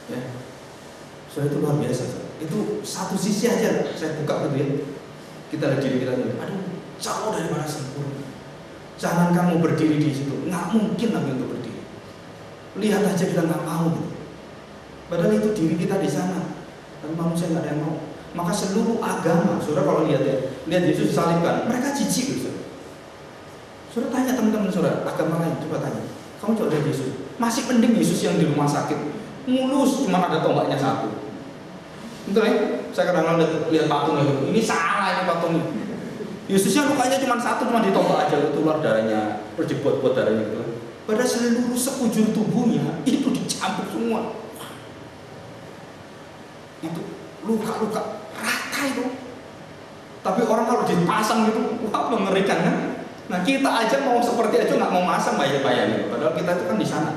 Ya. So itu luar biasa. Itu satu sisi aja saya buka gitu ya. Kita lihat diri kita dulu. Aduh, jauh daripada sempurna. Jangan kamu berdiri di situ. Nggak mungkin lagi untuk berdiri. Lihat aja kita nggak mau gitu. Padahal itu diri kita di sana. Dan manusia nggak ada yang mau. Maka seluruh agama, saudara kalau lihat ya, lihat Yesus disalibkan, mereka jijik gitu. Saudara tanya teman-teman saudara, agama lain, coba tanya. Kamu coba lihat Yesus. Masih mending Yesus yang di rumah sakit, mulus, cuma ada tombaknya satu. Betul ya? Saya kadang-kadang lihat patungnya, ini salah ini patungnya. Yesusnya lukanya cuma satu, cuma ditombak aja, keluar darahnya, terus dibuat-buat darahnya gitu. Pada seluruh sekujur tubuhnya itu dicampur semua. Itu luka-luka rata itu. Tapi orang kalau dipasang gitu, wah mengerikan kan? Nah kita aja mau seperti aja nggak mau masang bayar-bayarnya. Padahal kita itu kan di sana.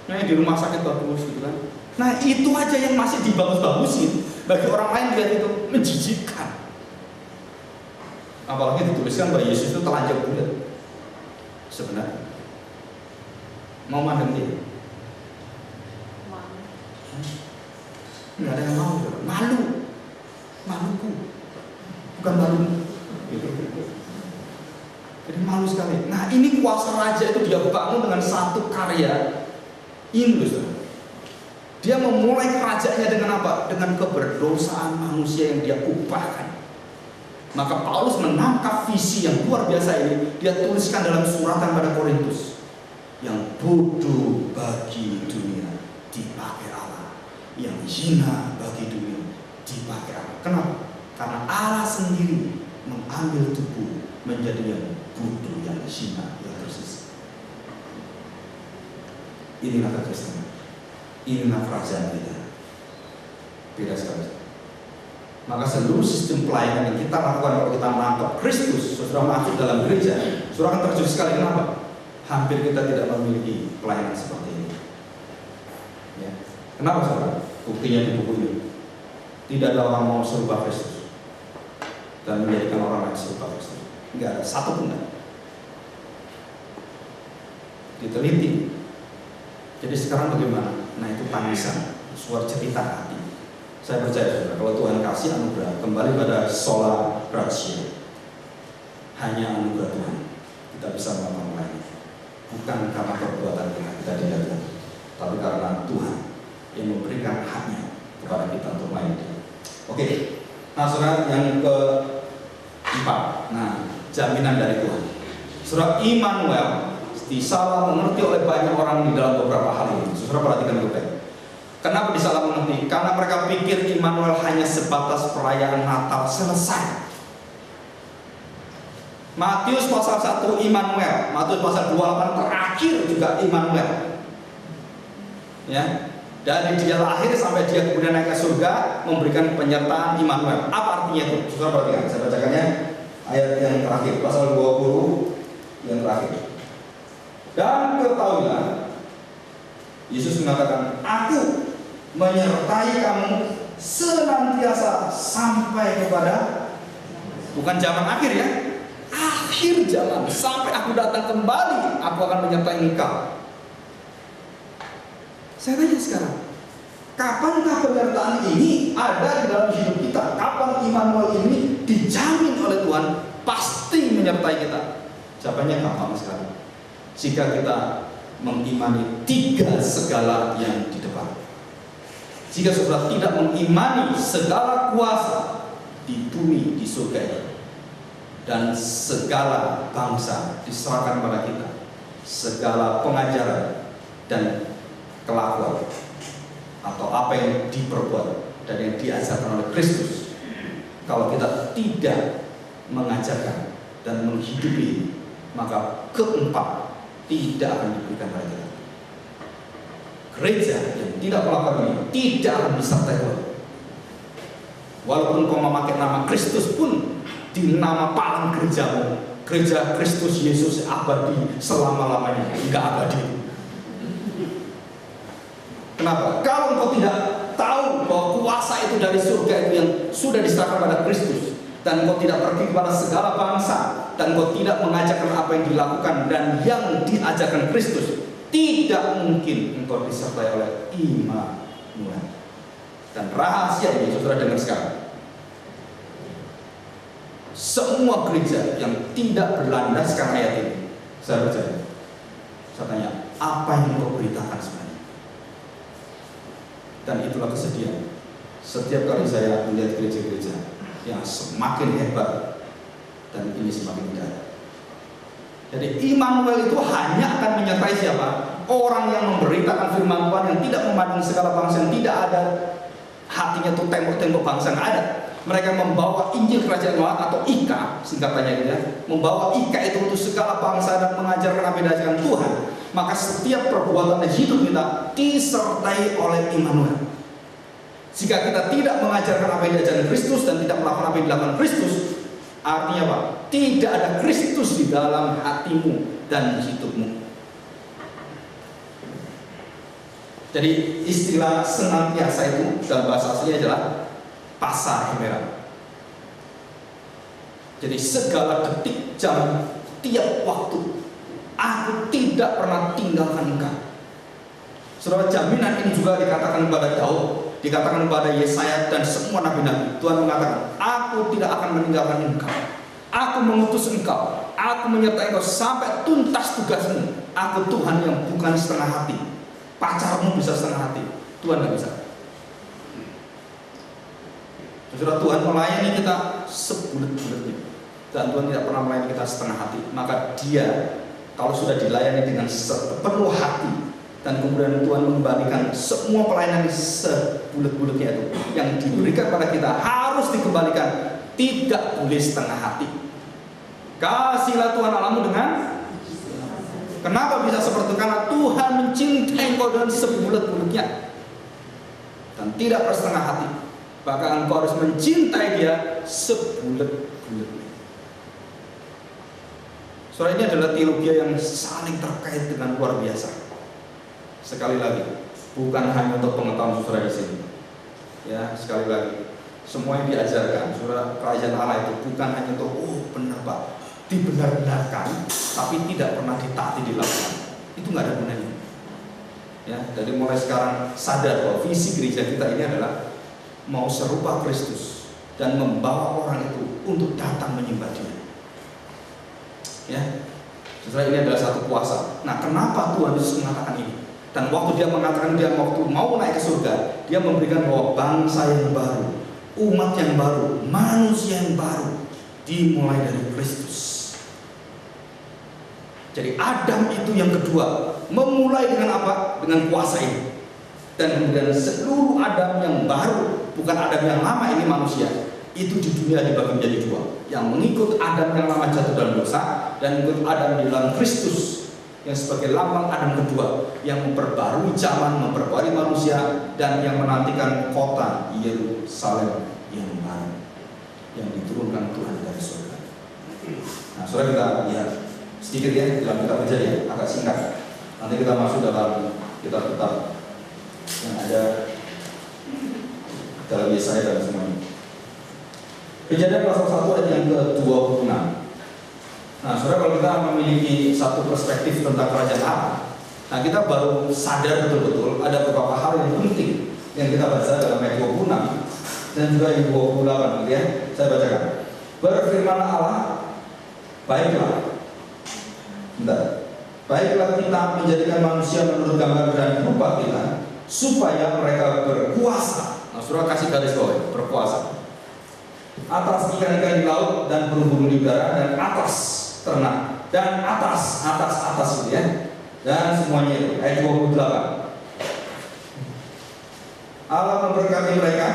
Nah di rumah sakit bagus gitu kan. Nah itu aja yang masih dibagus-bagusin. Bagi orang lain lihat itu menjijikkan. Apalagi dituliskan bahwa Yesus itu telanjang bulat. Sebenarnya mau mandang dia? Nggak ada yang mau. Malu, maluku, bukan malu. Jadi malu sekali. Nah ini kuasa raja itu dia bangun dengan satu karya ini loh. Dia memulai kerajaannya dengan apa? Dengan keberdosaan manusia yang dia ubahkan. Maka Paulus menangkap visi yang luar biasa ini. Dia tuliskan dalam suratan pada Korintus. Yang bodoh bagi dunia dipakai Allah, yang hina bagi dunia dipakai Allah. Kenapa? Karena Allah sendiri mengambil tubuh menjadi yang bodoh, yang hina, yang tersisa. Inilah kekristenan. Inilah kerajaan kita. Beda sekali. Maka seluruh sistem pelayanan yang kita lakukan kalau kita menangkap Kristus, saudara masuk dalam gereja, saudara akan terjun sekali. Kenapa? Hampir kita tidak memiliki pelayanan seperti ini. Ya. Kenapa saudara? Buktinya di buku ini. Tidak ada orang mau serupa Kristus dan menjadikan orang lain serupa Kristus. Enggak ada satu pun. Diteliti. Jadi sekarang bagaimana? Nah itu tangisan, suara cerita hati. Saya percaya saudara, kalau Tuhan kasih anugerah, kembali pada sola gratia. Hanya anugerah Tuhan kita bisa melakukan lain. Bukan karena perbuatan kita tidak, tapi karena Tuhan yang memberikan haknya kepada kita untuk melayani. Oke, nah saudara yang keempat, nah jaminan dari Tuhan. Saudara Immanuel disalah mengerti oleh banyak orang di dalam beberapa hal ini. Saudara perhatikan baik. Kenapa disalah mengerti? Karena mereka pikir Immanuel hanya sebatas perayaan Natal selesai. Matius pasal 1 Immanuel, Matius pasal 28 terakhir juga Immanuel. Ya, dari dia lahir sampai dia kemudian naik ke surga memberikan penyertaan Immanuel. Apa artinya itu? Saudara perhatikan, saya bacakannya ayat yang terakhir, pasal 20 yang terakhir. Dan ketahuilah, Yesus mengatakan, Aku menyertai kamu senantiasa sampai kepada, bukan zaman akhir ya, akhir zaman, sampai aku datang kembali, aku akan menyertai engkau. Saya tanya sekarang, kapankah penyertaan ini ada di dalam hidup kita? Kapan Immanuel ini dijamin oleh Tuhan pasti menyertai kita? Jawabannya gampang sekali. Jika kita mengimani tiga segala yang di depan. Jika saudara tidak mengimani segala kuasa di bumi, di surga ini, dan segala bangsa diserahkan pada kita, segala pengajaran dan kelakuan atau apa yang diperbuat dan yang diajarkan oleh Kristus, kalau kita tidak mengajarkan dan menghidupi, maka keempat tidak akan diberikan pada kita. Gereja yang tidak melakukan ini tidak akan disertai Tuhan. Walaupun kau memakai nama Kristus pun, di nama palang gerejamu, gereja Kristus Yesus abadi selama-lamanya, enggak abadi. Kenapa? Kalau engkau tidak tahu bahwa kuasa itu dari surga itu yang sudah diserahkan pada Kristus, dan engkau tidak pergi kepada segala bangsa, dan engkau tidak mengajarkan apa yang dilakukan dan yang diajarkan Kristus, tidak mungkin engkau disertai oleh Immanuel. Immanuel. Dan rahasia ini saudara dengar sekarang. Semua gereja yang tidak berlandaskan ayat ini, saya percaya. Saya tanya, apa yang kau beritakan sebenarnya? Dan itulah kesedihan. Setiap kali saya melihat gereja-gereja yang semakin hebat dan ini semakin tidak. Jadi Immanuel itu hanya akan menyertai siapa? Orang yang memberitakan firman Tuhan, yang tidak memandang segala bangsa, yang tidak ada hatinya tuh tembok-tembok bangsa, nggak ada. Mereka membawa Injil Kerajaan Allah atau IKA, singkatannya gitu ya. Membawa IKA itu untuk segala bangsa dan mengajarkan apa yang diajarkan Tuhan. Maka setiap perbuatan dan hidup kita disertai oleh Immanuel. Jika kita tidak mengajarkan apa yang diajarkan Kristus dan tidak melakukan apa yang dilakukan Kristus, artinya apa? Tidak ada Kristus di dalam hatimu dan hidupmu. Jadi istilah senantiasa itu dalam bahasa aslinya adalah pasar hemera. Jadi segala detik, jam, tiap waktu, aku tidak pernah tinggalkan engkau. Saudara, jaminan ini juga dikatakan kepada Daud, dikatakan kepada Yesaya dan semua nabi-nabi. Tuhan mengatakan, aku tidak akan meninggalkan engkau. Aku mengutus engkau. Aku menyertai engkau sampai tuntas tugasmu. Aku Tuhan yang bukan setengah hati. Pacarmu bisa setengah hati, Tuhan tidak bisa. Saudara, Tuhan melayani kita sebulat-bulatnya, dan Tuhan tidak pernah melayani kita setengah hati. Maka Dia, kalau sudah dilayani dengan sepenuh hati, dan kemudian Tuhan mengembalikan semua pelayanan sebulat-bulatnya itu yang diberikan pada kita harus dikembalikan, tidak boleh setengah hati. Kasihlah Tuhan Allahmu dengan. Kenapa bisa seperti itu? Karena Tuhan mencintai engkau dengan sebulat-bulatnya dan tidak bersetengah hati. Bahkan engkau harus mencintai Dia sebulat-bulatnya. Soalnya ini adalah teologi yang saling terkait dengan luar biasa. Sekali lagi, bukan hanya untuk pengetahuan saudara di sini. Ya, sekali lagi, semua yang diajarkan saudara kerajaan Allah itu bukan hanya untuk benar Pak, dibenar-benarkan, tapi tidak pernah ditaati dilakukan. Itu nggak ada gunanya. Ya, jadi mulai sekarang sadar bahwa visi gereja kita ini adalah mau serupa Kristus dan membawa orang itu untuk datang menyembah Dia. Ya, saudara, ini adalah satu kuasa. Nah, kenapa Tuhan Yesus mengatakan ini? Dan waktu Dia mengatakan Dia waktu mau naik ke surga, Dia memberikan bahwa bangsa yang baru, umat yang baru, manusia yang baru dimulai dari Kristus. Jadi Adam itu yang kedua, memulai dengan apa? Dengan kuasa ini. Dan kemudian seluruh Adam yang baru, bukan Adam yang lama ini manusia, itu di dunia dibagi menjadi dua. Yang mengikut Adam yang lama jatuh dalam dosa, dan mengikut Adam di dalam Kristus yang sebagai lambang Adam kedua, yang memperbarui zaman, memperbarui manusia, dan yang menantikan kota Yerusalem yang baru, yang diturunkan Tuhan dari surga. Nah, saudara, kita lihat sedikit ya dalam kitab Kejadian, agak singkat. Nanti kita masuk dalam kitab-kitab yang ada dalam Yesaya dan semuanya. Kejadian pasal 1 ayat yang ke-26. Nah, saudara, kalau kita memiliki satu perspektif tentang kerajaan Allah, nah kita baru sadar betul-betul ada beberapa hal yang penting yang kita baca dalam ayat 26 dan juga ayat 28, gitu ya. Saya bacakan. Berfirman Allah, baiklah kita menjadikan manusia menurut gambar dan rupa kita, supaya mereka berkuasa. Nah, saudara kasih garis bawah, berkuasa atas ikan-ikan di laut dan burung-burung di udara dan atas ternak dan atas gitu ya, dan semuanya itu. Ayat 28. Allah memberkati mereka,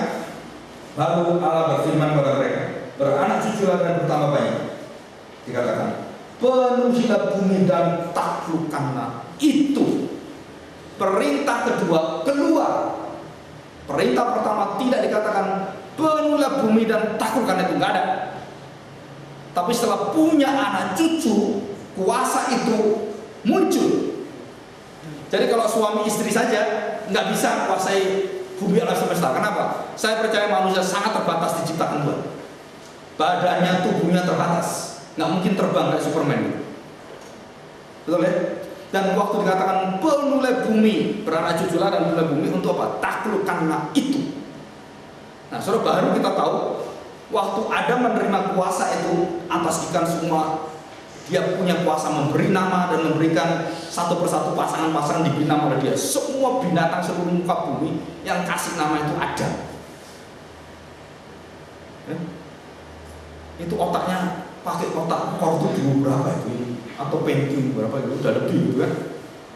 lalu Allah berfirman kepada mereka, beranak cuculah dan bertambah banyak. Dikatakan, penuhilah bumi dan taklukkanlah. Itu perintah kedua keluar. Perintah pertama tidak dikatakan penuhilah bumi dan taklukkan, itu nggak ada. Tapi setelah punya anak cucu, kuasa itu muncul. Jadi kalau suami istri saja nggak bisa kuasai bumi alam semesta. Kenapa? Saya percaya manusia sangat terbatas diciptakan Tuhan. Badannya, tubuhnya terbatas, nggak mungkin terbang kayak Superman. Betul ya? Dan waktu dikatakan penuhilah bumi bumi, beranak cuculah dan bela bumi untuk apa? Taklukkanlah itu. Nah, saudara, baru kita tahu waktu Adam menerima kuasa itu atas ikan semua, dia punya kuasa memberi nama dan memberikan satu persatu pasangan-pasangan diberi nama oleh dia. Semua binatang seluruh muka bumi yang kasih nama itu Adam. Itu otaknya pakai otak Cordoba berapa itu, atau Pentium berapa itu, udah lebih gitu kan.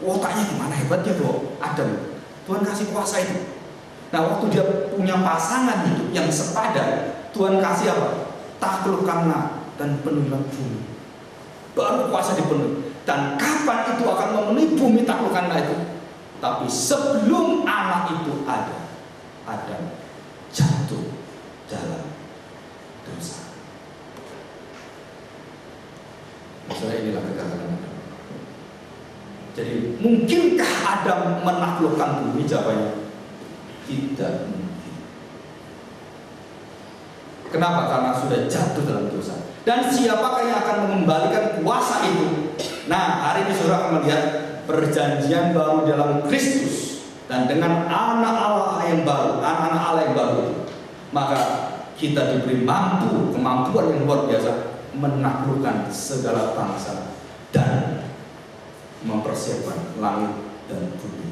Otaknya gimana hebatnya tuh Adam. Tuhan kasih kuasa itu. Nah, waktu dia punya pasangan hidup yang sepadan, Tuhan kasih apa? Taklukkanlah dan penuhilah bumi. Baru kuasa dipenuhi. Dan kapan itu akan memenuhi bumi, taklukkanlah itu. Tapi sebelum anak itu ada, Adam jatuh dalam dosa. Maksudnya inilah kegagalan Adam. Jadi mungkinkah Adam menaklukkan bumi? Jawabannya tidak mungkin. Kenapa? Karena sudah jatuh dalam dosa. Dan siapakah yang akan mengembalikan kuasa itu? Nah, hari ini saudara akan melihat perjanjian baru dalam Kristus. Dan dengan anak Allah yang baru, anak-anak Allah yang baru itu, maka kita diberi kemampuan yang luar biasa menaklukkan segala bangsa dan mempersiapkan langit dan bumi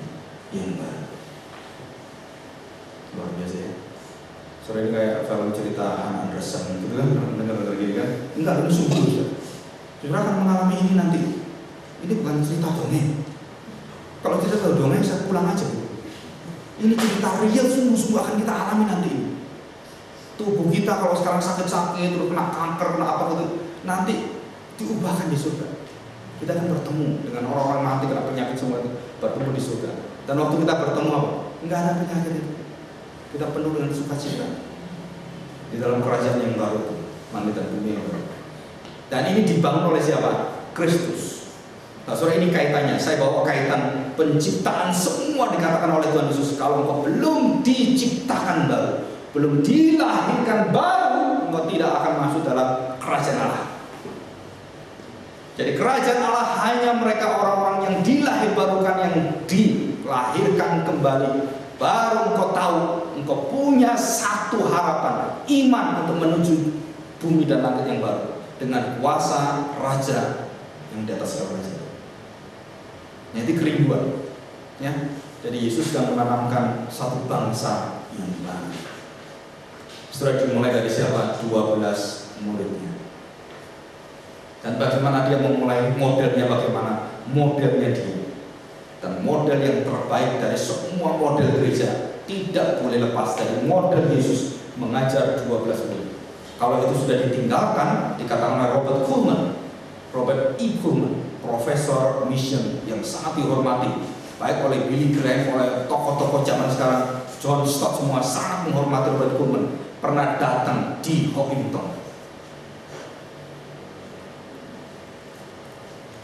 yang baru. Luar biasa ya. Sore ini kayak film cerita Hans Andersen gitu kan, dengar lagi kan? Enggak, ini sungguh ya. Saudara akan mengalami ini nanti. Ini bukan cerita dongeng. Kalau cerita dongeng saya pulang aja. Ini cerita real, sungguh-sungguh akan kita alami nanti. Tubuh kita kalau sekarang sakit-sakit, terus kena kanker, kena apa gitu, nanti diubahkan di surga. Kita akan bertemu dengan orang-orang mati kena penyakit semua itu, bertemu di surga. Dan waktu kita bertemu apa? Enggak ada penyakit itu. Kita penuh dengan sukacita di dalam kerajaan yang baru, langit dan bumi yang baru. Dan ini dibangun oleh siapa? Kristus. Nah, saudara, ini kaitannya. Saya bawa kaitan penciptaan semua dikatakan oleh Tuhan Yesus. Kalau engkau belum diciptakan baru, belum dilahirkan baru, engkau tidak akan masuk dalam kerajaan Allah. Jadi kerajaan Allah hanya mereka orang-orang yang dilahirbarukan, yang dilahirkan kembali. Baru engkau tahu, engkau punya satu harapan, iman untuk menuju bumi dan langit yang baru dengan kuasa Raja yang di atas segala raja. Ini kerinduan, ya. Jadi Yesus sedang menanamkan satu bangsa yang baru. Setelah dimulai dari siapa? 12 muridnya. Dan bagaimana dia memulai modelnya, bagaimana modelnya dia. Dan model yang terbaik dari semua model gereja tidak boleh lepas dari model Yesus mengajar 12 murid. Kalau itu sudah ditinggalkan, dikatakan oleh Robert E. Kuhlman, profesor mission yang sangat dihormati, baik oleh Billy Graham, oleh tokoh-tokoh zaman sekarang, John Stott, semua sangat menghormati Robert Kuhlman. Pernah datang di Hopkinton.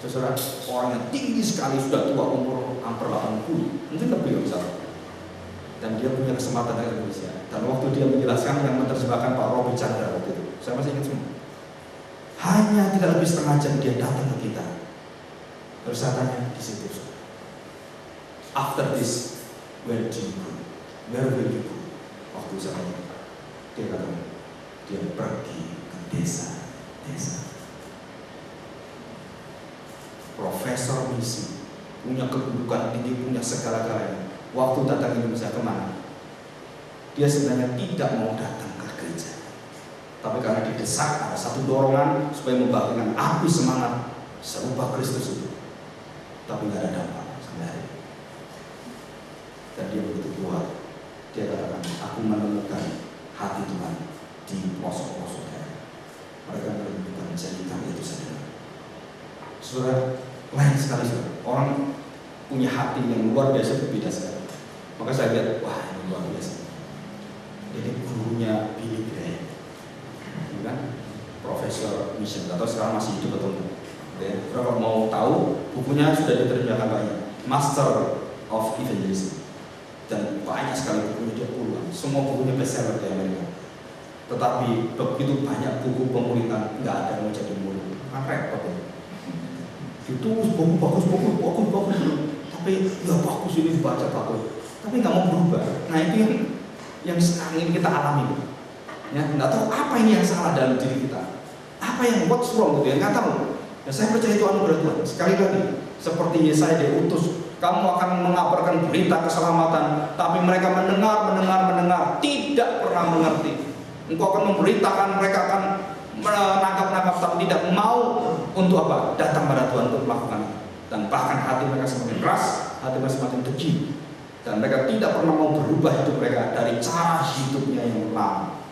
Saudara, orang yang tinggi sekali, sudah tua, umur hampir 80, mungkin lebih misalnya. Dan dia punya kesempatan dari Indonesia. Dan waktu dia menjelaskan, yang menerjemahkan Pak Robi Chandra waktu itu, saya masih ingat semua. Hanya tidak lebih setengah jam dia datang ke kita. Terus saya tanya di situ, after this, where do you go? Where will you go? Waktu saya tanya, dia katakan, dia pergi ke desa-desa. Profesor misi, punya kedudukan tinggi, punya segala-galanya. Waktu datang Indonesia kemana? Dia sebenarnya tidak mau datang ke gereja, tapi karena didesak, ada satu dorongan supaya membagikan api semangat serupa Kristus itu. Tapi nggak ada dampak sebenarnya. Dan dia begitu keluar, dia katakan, aku menemukan hati Tuhan di pelosok-pelosok daerah. Mereka menemukan jadikan itu saja. Saudara, lain sekali saudara. Orang punya hati yang luar biasa, berbeda sekali. Maka saya lihat, wah ini luar biasa. Jadi gurunya Billy Graham, kan? Profesor mission, atau sekarang masih hidup atau enggak? Kalau mau tahu, bukunya sudah diterjemahkan banyak, Master of Evangelism. Dan banyak sekali bukunya, dia puluhan. Semua bukunya bestseller di Amerika. Tetapi begitu banyak buku pemuritan, nggak ada yang mau jadi murid. Kan repot ya. Itu bagus. Tapi Tapi ya bagus ini dibaca bagus, tapi nggak mau berubah. Nah itu yang sekarang ini kita alami. Ya, nggak tahu apa ini yang salah dalam diri kita. Apa yang what's wrong gitu ya, nggak tahu. Ya, saya percaya itu anugerah Tuhan. Sekali lagi, seperti Yesaya diutus, kamu akan mengabarkan berita keselamatan, tapi mereka mendengar, tidak pernah mengerti. Engkau akan memberitakan, mereka akan menangkap, tapi tidak mau untuk apa? Datang pada Tuhan untuk melakukan itu. Dan bahkan hati mereka semakin keras, hati mereka semakin degil, dan mereka tidak pernah mau berubah hidup mereka dari cara hidupnya yang lama.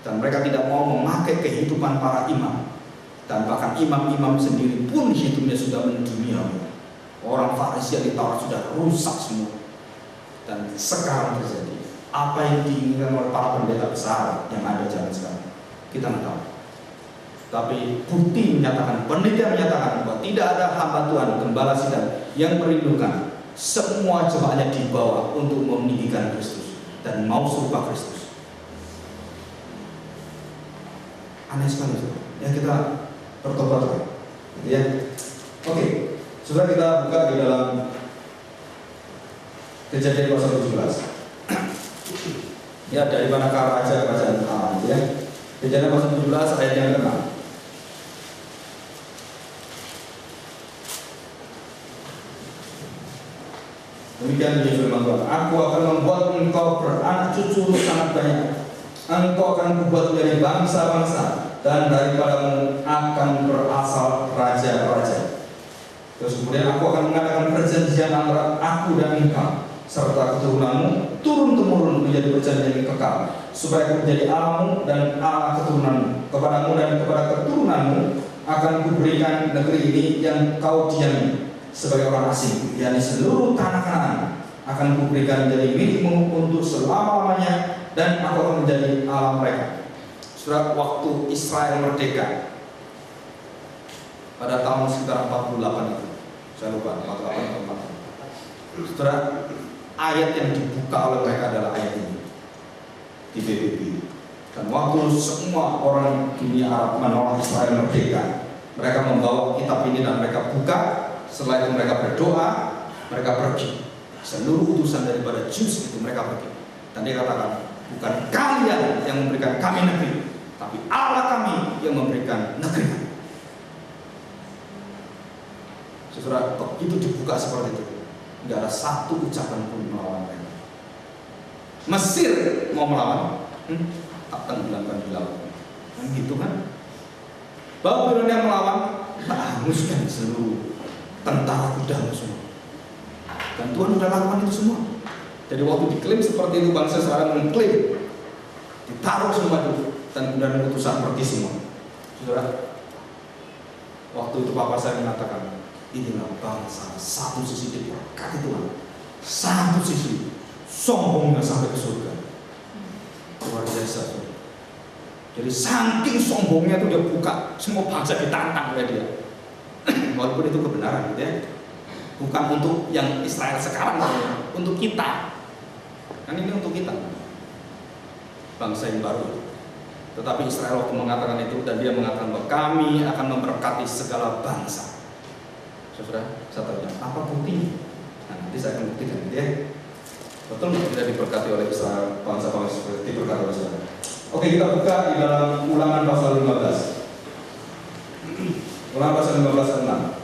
Dan mereka tidak mau memakai kehidupan para imam, dan bahkan imam-imam sendiri pun hidupnya sudah menduniawi. Orang Farisi yang di Taurat sudah rusak semua. Dan sekarang terjadi apa yang diinginkan oleh para pendeta besar yang ada zaman sekarang, kita nggak tahu. Tapi bukti menyatakan, penelitian menyatakan bahwa tidak ada hamba Tuhan, gembala sidang yang merindukan semua jemaatnya dibawa untuk meninggikan Kristus dan mau serupa Kristus. Aneh sekali, ya kita bertobat, gitu ya. Oke, sudah kita buka di dalam Kejadian pasal 17. Ya, dari manakah raja kerajaan Aram, ya. Kejadian pasal 17 ayat yang ke-6. Demikian bunyi firman Tuhan, aku akan membuat engkau beranak cucu sangat banyak. Engkau akan kubuat menjadi bangsa-bangsa, dan daripadamu akan berasal raja-raja. Terus kemudian aku akan mengadakan perjanjian antara aku dan engkau serta keturunanmu turun-temurun menjadi perjanjian yang kekal, supaya aku menjadi Allahmu dan Allah keturunanmu. Kepadamu dan kepada keturunanmu akan kuberikan negeri ini yang kau diami sebagai orang asing, yakni seluruh tanah Kanaan akan kuberikan menjadi milikmu untuk selama-lamanya, dan aku akan menjadi Allah mereka. Surat waktu Israel merdeka pada tahun sekitar 48 itu, saya lupa 48 atau 40. Saudara, ayat yang dibuka oleh mereka adalah ayat ini di PBB. Dan waktu semua orang dunia Arab menolak Israel merdeka, mereka membawa kitab ini dan mereka buka. Setelah itu mereka berdoa, mereka pergi. Seluruh utusan daripada Jews itu mereka pergi. Dan dia katakan, bukan kalian yang memberikan kami negeri, tapi Allah kami yang memberikan negeri. Saudara, begitu dibuka seperti itu, tidak ada satu ucapan pun melawan mereka. Mesir mau melawan, tak tenggelamkan di laut. Kan gitu kan? Babylon yang melawan, tak hanguskan seluruh tentara kudamu semua. Dan Tuhan sudah lakukan itu semua. Jadi waktu diklaim seperti itu, bangsa Israel mengklaim, ditaruh semua itu, dan kemudian utusan pergi semua. Saudara, waktu itu Papa saya mengatakan, inilah bangsa satu sisi diberkati Tuhan, satu sisi sombongnya sampai ke surga. Luar biasa. Jadi saking sombongnya itu dia buka, semua bangsa ditantang oleh dia. Walaupun itu kebenaran gitu ya. Bukan untuk yang Israel sekarang, untuk kita. Kan ini untuk kita, bangsa yang baru. Tetapi Israel waktu mengatakan itu, dan dia mengatakan bahwa kami akan memberkati segala bangsa. Saudara, saya tanya, apa buktinya? Nah, nanti saya akan buktikan gitu ya. Betul tidak diberkati oleh Israel, bangsa-bangsa seperti diberkati oleh Israel. Oke, kita buka di dalam Ulangan pasal 15. Ulangan pasal 15 ayat 6.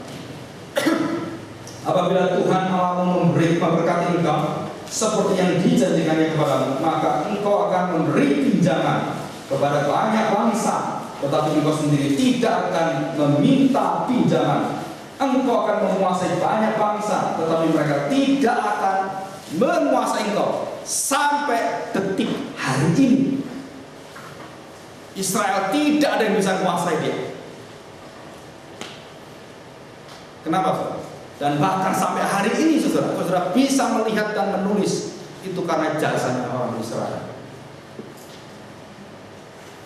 Apabila Tuhan Allahmu memberkati engkau seperti yang dijanjikannya kepadamu, maka engkau akan memberi pinjaman kepada banyak bangsa, tetapi engkau sendiri tidak akan meminta pinjaman. Engkau akan menguasai banyak bangsa, tetapi mereka tidak akan menguasai engkau sampai detik hari ini. Israel tidak ada yang bisa menguasai dia. Kenapa? Dan bahkan sampai hari ini saudara bisa melihat dan menulis itu karena jasanya orang Israel.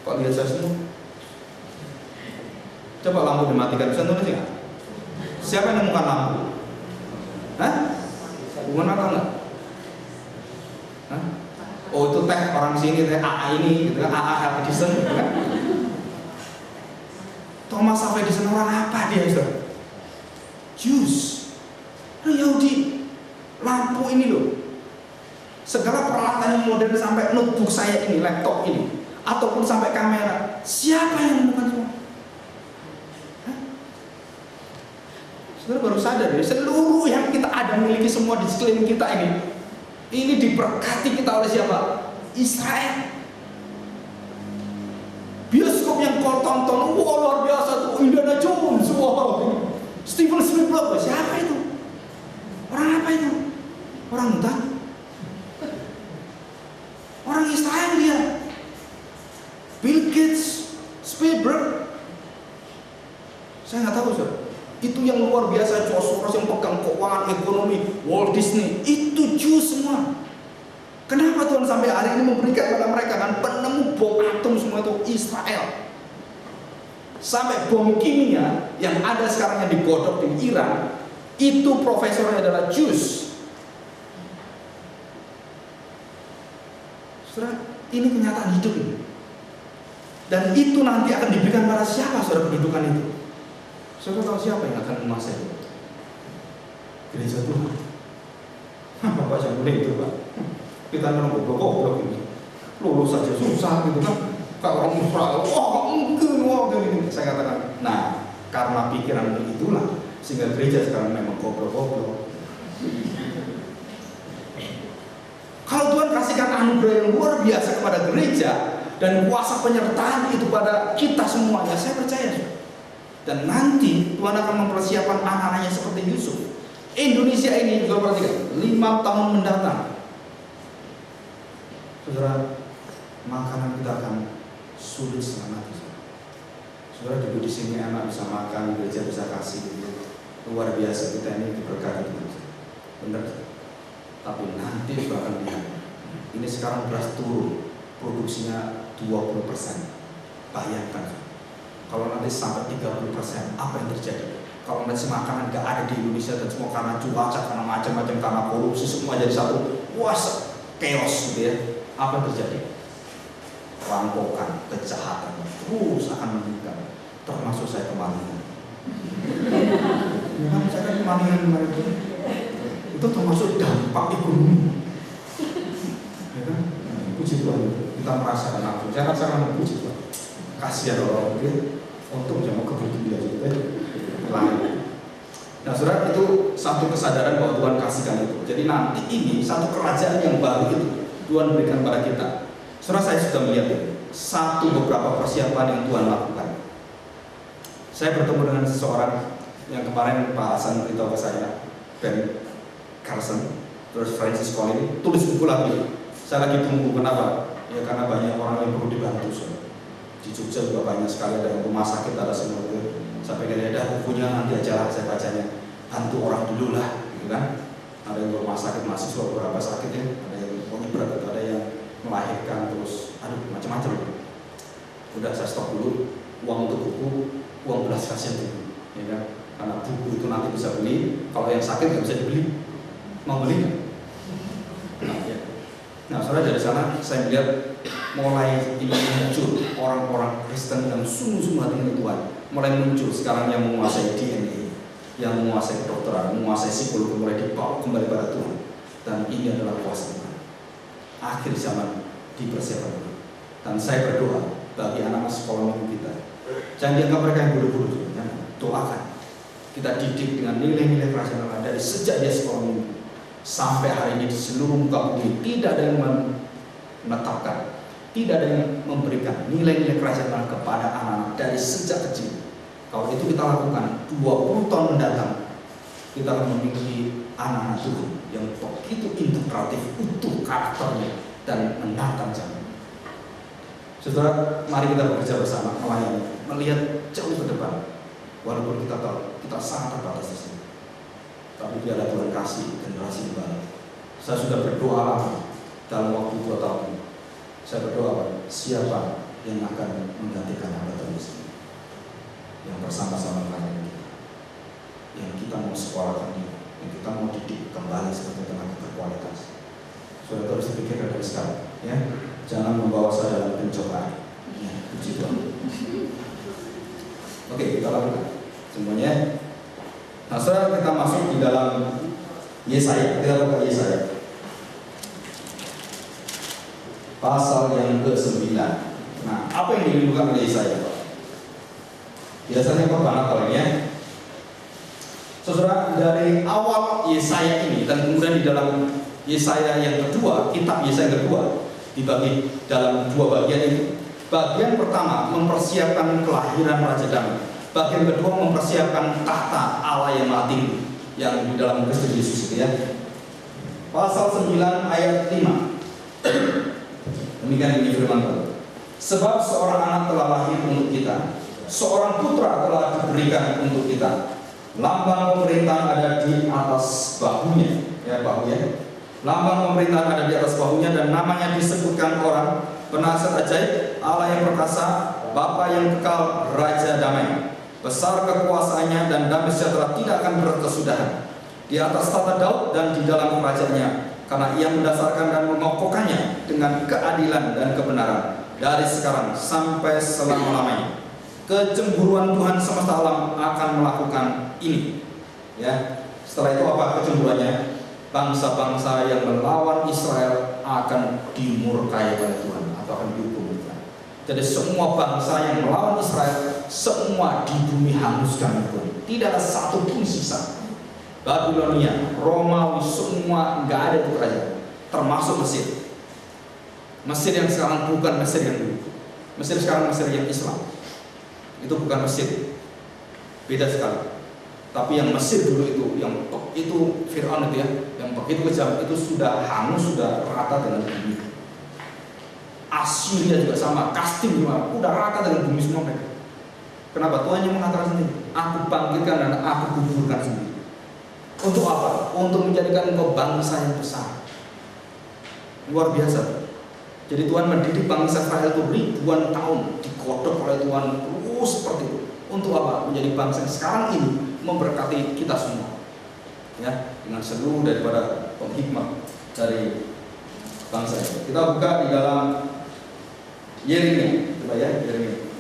Kok lihat saya semua? Coba lampu dimatikan, bisa nulis nggak? Siapa yang nemukan lampu? Hah? Hubungan apa enggak? Hah? Oh itu teh orang sini, teh AA ini, gitu kan? AA Edison, gitu kan? Thomas Alva Edison orang apa dia, saudara? Jews. Yahudi, lampu ini loh, segala peralatan yang modern sampai notebook saya ini, laptop ini, ataupun sampai kamera, siapa yang menemukan semua? Saudara baru sadar ya, seluruh yang kita ada miliki semua di sekeliling kita ini diberkati kita oleh siapa? Israel. Bioskop yang kau tonton, wah luar biasa tuh, Indiana Jones, wow, Steven Spielberg, siapa itu? Orang apa itu? Orang hutan? Orang Israel dia. Bill Gates, Spielberg, saya nggak tahu saudara. Itu yang luar biasa, Soros yang pegang keuangan ekonomi, Walt Disney, itu Jew semua. Kenapa Tuhan sampai hari ini memberikan kepada mereka kan penemu bom atom semua itu Israel. Sampai bom kimia yang ada sekarang yang digodok di Iran, itu profesornya adalah Jews. Saudara, ini kenyataan hidup ini. Dan itu nanti akan diberikan pada siapa saudara kedudukan itu? Saudara tahu siapa yang akan menguasai? Gereja Tuhan. Bapak jangan boleh itu Pak. Kita memang goblok ini. Lulus saja susah gitu kan. Kak orang Israel, mungkin gitu. Saya katakan, nah karena pikiran itulah sehingga gereja sekarang memang goblok. Kalau Tuhan kasihkan anugerah yang luar biasa kepada gereja dan kuasa penyertaan itu pada kita semuanya, saya percaya. Dan nanti Tuhan akan mempersiapkan anak-anaknya seperti Yusuf. Indonesia ini juga perhatikan 5 tahun mendatang, saudara, makanan kita akan sulit setengah mati. Saudara duduk di sini anak bisa makan, gereja bisa kasih gitu. Luar biasa kita ini diberkati Tuhan. Benar. Tapi nanti juga akan lihat. Ini sekarang beras turun, produksinya 20%. Bayangkan. Kalau nanti sampai 30%, apa yang terjadi? Kalau nanti makanan gak ada di Indonesia dan semua karena cuaca, karena macam-macam, karena korupsi, semua jadi satu, wah, chaos gitu ya. Apa yang terjadi? Rampokan, kejahatan terus akan meningkat. Termasuk saya kemarin. Saya kan kemarin itu termasuk dampak ekonomi. Ya kan? Puji Tuhan, kita merasakan langsung. Saya rasakan puji Tuhan. Kasihan orang itu. Untung jangan kebetulan dia gitu lain. Nah saudara, itu satu kesadaran bahwa Tuhan kasihkan itu. Jadi nanti ini satu kerajaan yang baru itu Tuhan berikan pada kita. Saudara, saya sudah melihat satu beberapa persiapan yang Tuhan lakukan. Saya bertemu dengan seseorang yang kemarin Pak Hasan beritahu ke saya, Ben Carson, terus Francis Collins, tulis buku lagi. Saya lagi tunggu, kenapa? Ya karena banyak orang yang perlu dibantu. Saudara. Di Jogja juga banyak sekali, ada rumah sakit, ada semua itu. Saya pengen ada bukunya, nanti aja lah saya bacanya. Bantu orang dulu lah, gitu kan. Ada yang rumah sakit, mahasiswa beberapa sakit ya, ada yang pokoknya berat, ada yang melahirkan, terus aduh macam-macam. Udah saya stop dulu, uang untuk buku, uang belas kasihan dulu, ya kan. Karena buku itu nanti bisa beli, kalau yang sakit nggak bisa dibeli, mau beli nggak? Nah, ya. Nah, saudara, dari sana saya melihat mulai ini muncul orang-orang Kristen yang sungguh-sungguh hati dengan Tuhan, mulai muncul sekarang yang menguasai DNA, yang menguasai kedokteran, menguasai psikologi, mulai dibawa kembali pada Tuhan. Dan ini adalah kuasa Tuhan. Akhir zaman dipersiapkan Tuhan. Dan saya berdoa bagi anak-anak sekolah minggu kita, jangan dianggap mereka yang bodoh-bodoh, doakan. Kita didik dengan nilai-nilai kerajaan Allah dari sejak dia sekolah minggu sampai hari ini di seluruh muka bumi. Tidak ada yang menetapkan, tidak ada yang memberikan nilai-nilai kerajaan Allah kepada anak-anak dari sejak kecil. Kalau itu kita lakukan 20 tahun mendatang, kita akan memiliki anak-anak Tuhan yang begitu integratif, utuh karakternya dan menantang zaman. Saudara, mari kita bekerja bersama, melayani, melihat jauh ke depan. Walaupun kita tahu kita sangat terbatas di sini, tapi biarlah Tuhan kasih generasi yang baru. Saya sudah berdoa lama dalam waktu 2 tahun. Saya berdoa siapa yang akan menggantikan hamba Tuhan di sini, yang bersama-sama melayani kita, yang kita mau sekolahkan dia, yang kita mau didik kembali sebagai tenaga berkualitas. Saudara harus dipikirkan dari sekarang, ya. Jangan membawa saya dalam pencobaan. Ya, puji Tuhan. Oke, kita lakukan semuanya. Nah, saudara, kita masuk di dalam Yesaya, kita buka Yesaya pasal yang ke-9. Nah, apa yang dirindukan oleh Yesaya? Biasanya khotbah Natal ini ya. Saudara, dari awal Yesaya ini dan kemudian di dalam Yesaya yang kedua, kitab Yesaya yang kedua dibagi dalam dua bagian ini. Bagian pertama mempersiapkan kelahiran Raja Damai. Bagian kedua mempersiapkan tahta Allah yang Maha Tinggi yang di dalam Kristus Yesus itu ya. Pasal 9 ayat 5. Demikian ini firman Tuhan. Sebab seorang anak telah lahir untuk kita, seorang putra telah diberikan untuk kita. Lambang pemerintahan ada di atas bahunya, ya bahunya. Lambang pemerintahan ada di atas bahunya dan namanya disebutkan orang penasihat ajaib, Allah yang perkasa, Bapa yang kekal, Raja Damai. Besar kekuasaannya dan damai sejahtera tidak akan berkesudahan di atas tata Daud dan di dalam kerajaannya, karena ia mendasarkan dan mengokohkannya dengan keadilan dan kebenaran dari sekarang sampai selama-lamanya. Kecemburuan Tuhan semesta alam akan melakukan ini. Ya, setelah itu apa kecemburuannya? Bangsa-bangsa yang melawan Israel akan dimurkai oleh Tuhan atau akan dihukum oleh Tuhan. Jadi semua bangsa yang melawan Israel, semua di bumi hanguskan Tuhan. Tidak ada satu pun sisa. Babilonia, Romawi, semua nggak ada itu kerajaan, termasuk Mesir. Mesir yang sekarang bukan Mesir yang dulu. Mesir sekarang Mesir yang Islam. Itu bukan Mesir, beda sekali. Tapi yang Mesir dulu itu Fir'aun itu ya, yang begitu kejam itu sudah hangus, sudah rata dengan bumi. Assyria juga sama, Kastim juga udah rata dengan bumi semua mereka. Kenapa? Tuhan yang mengatakan sendiri, aku bangkitkan dan aku kuburkan sendiri. Untuk apa? Untuk menjadikan engkau bangsa yang besar. Luar biasa. Jadi Tuhan mendidik bangsa Israel itu ribuan tahun, digodok oleh Tuhan terus seperti itu. Untuk apa? Menjadi bangsa yang sekarang ini memberkati kita semua. Ya, dengan seluruh daripada penghikmat dari bangsa ini. Kita buka di dalam Yeremia, coba ya, Yeremia.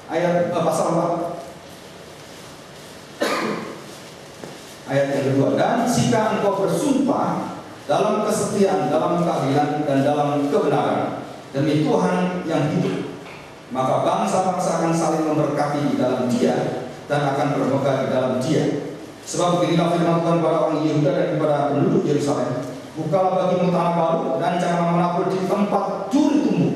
Ayat pasal 4 ayat yang kedua. Dan jika engkau bersumpah dalam kesetiaan, dalam keadilan dan dalam kebenaran demi Tuhan yang hidup, maka bangsa-bangsa akan saling memberkati di dalam Dia dan akan bermegah di dalam Dia. Sebab beginilah firman Tuhan kepada orang Yehuda dan kepada penduduk Yerusalem, bukalah bagimu tanah baru dan jangan menabur di tempat duri tumbuh.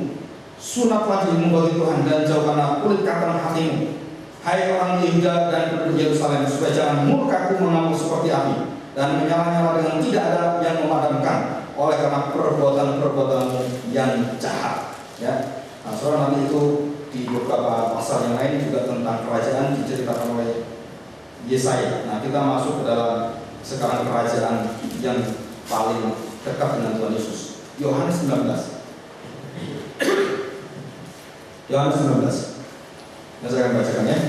Sunatlah dirimu bagi Tuhan dan jauhkanlah kulit katan hatimu, hai orang Yehuda dan penduduk Yerusalem, supaya jangan murkaku mengamuk seperti api dan menyala-nyala dengan tidak ada yang memadamkan oleh karena perbuatan-perbuatanmu yang jahat. Ya, nah, soalnya nanti itu di beberapa pasal yang lain juga tentang kerajaan diceritakan oleh Yesaya. Nah, kita masuk ke dalam sekarang kerajaan yang paling dekat dengan Tuhan Yesus. Yohanes 19. Yohanes 19. Nah, saya akan bacakan ya.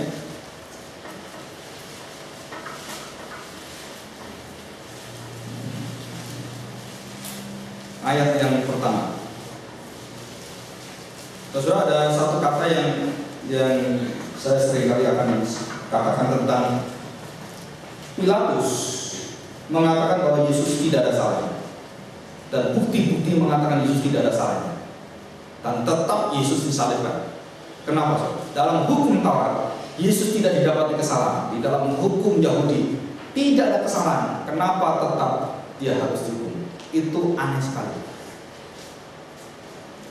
Ayat yang pertama. Saudara, ada satu kata yang saya seringkali akan katakan tentang Pilatus mengatakan bahwa Yesus tidak ada salahnya, dan bukti-bukti mengatakan Yesus tidak ada salahnya, dan tetap Yesus disalibkan. Kenapa? Saudara? Dalam hukum Taurat, Yesus tidak didapati kesalahan. Di dalam hukum Yahudi tidak ada kesalahan. Kenapa tetap dia harus dihukum? Itu aneh sekali.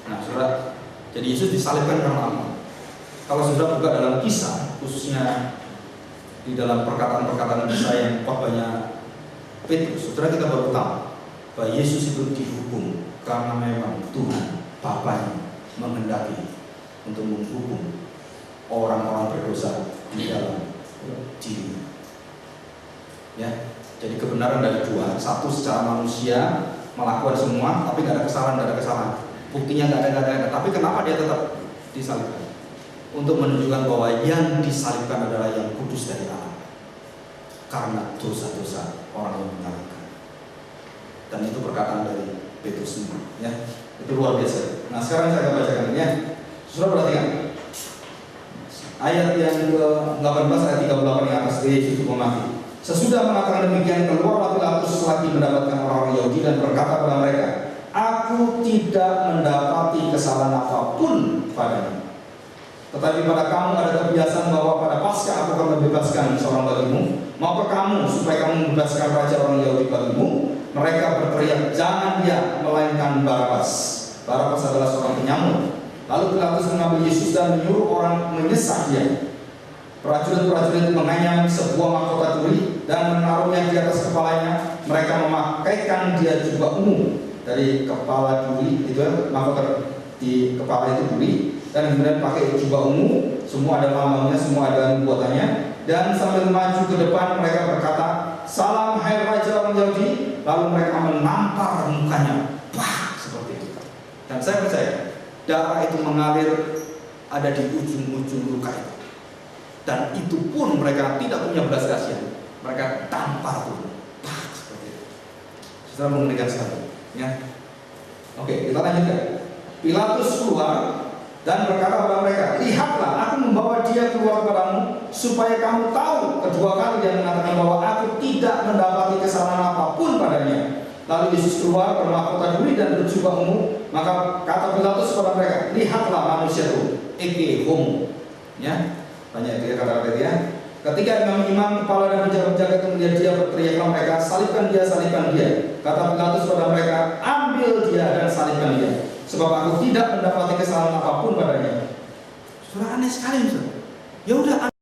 Nah, saudara, jadi Yesus disalibkan karena apa? Kalau sudah buka dalam Kisah, khususnya di dalam perkataan-perkataan Kisah yang khotbahnya Petrus, saudara, kita baru tahu bahwa Yesus itu dihukum karena memang Tuhan Bapanya menghendaki untuk menghukum orang-orang berdosa di dalam diri. Ya, jadi kebenaran dari dua, satu secara manusia melakukan semua, tapi nggak ada kesalahan, buktinya nggak ada. Tapi kenapa dia tetap disalibkan? Untuk menunjukkan bahwa yang disalibkan adalah yang kudus dari Allah, karena dosa-dosa orang yang menyalibkan. Dan itu perkataan dari Petrus sendiri. Ya, Itu luar biasa. Nah sekarang saya akan bacakan ya. Saudara perhatikan ayat yang ke-18 ayat 38 yang atas, Yesus hukum mati. Sesudah mengatakan demikian, keluarlah Pilatus lagi mendapatkan orang Yahudi dan berkata kepada mereka, aku tidak mendapati kesalahan apapun padanya. Tetapi pada kamu ada kebiasaan bahwa pada Paskah aku akan membebaskan seorang bagimu. Maukah kamu supaya kamu membebaskan raja orang Yahudi bagimu? Mereka berteriak, jangan dia, melainkan Barabas. Barabas adalah seorang penyamur. Lalu Pilatus mengambil Yesus dan menyuruh orang menyesak dia. Prajurit-prajurit menganyam sebuah mahkota duri dan menaruhnya di atas kepalanya. Mereka memakaikan dia jubah ungu dari kepala duri, itu mahkota di kepala itu duri, dan kemudian pakai jubah ungu, semua ada lambangnya, semua ada buatannya. Dan sambil maju ke depan mereka berkata, salam hai raja orang Yahudi. Lalu mereka menampar mukanya, wah seperti itu. Dan saya percaya darah itu mengalir ada di ujung-ujung luka itu. Dan itu pun mereka tidak punya belas kasihan, mereka tampar turun, wah seperti itu. Saudara mengerikan sekali, ya. Oke, kita lanjutkan. Pilatus keluar dan berkata kepada mereka, lihatlah, aku membawa dia keluar kepadamu, supaya kamu tahu. Kedua kali dia mengatakan bahwa aku tidak mendapati kesalahan apapun padanya. Lalu Yesus keluar bermahkota duri dan berjubah ungu. Maka kata Pilatus kepada mereka, lihatlah manusia itu, eke homo. Ya, banyak itu ya kata-kata dia. Ketika imam-imam, kepala dan penjaga-penjaga itu melihat dia, berteriaklah mereka, salibkan dia, salibkan dia. Kata Pilatus kepada mereka, ambil dia dan salibkan dia, sebab aku tidak mendapati kesalahan apapun padanya. Saudara, aneh sekali, saudara. Ya udah.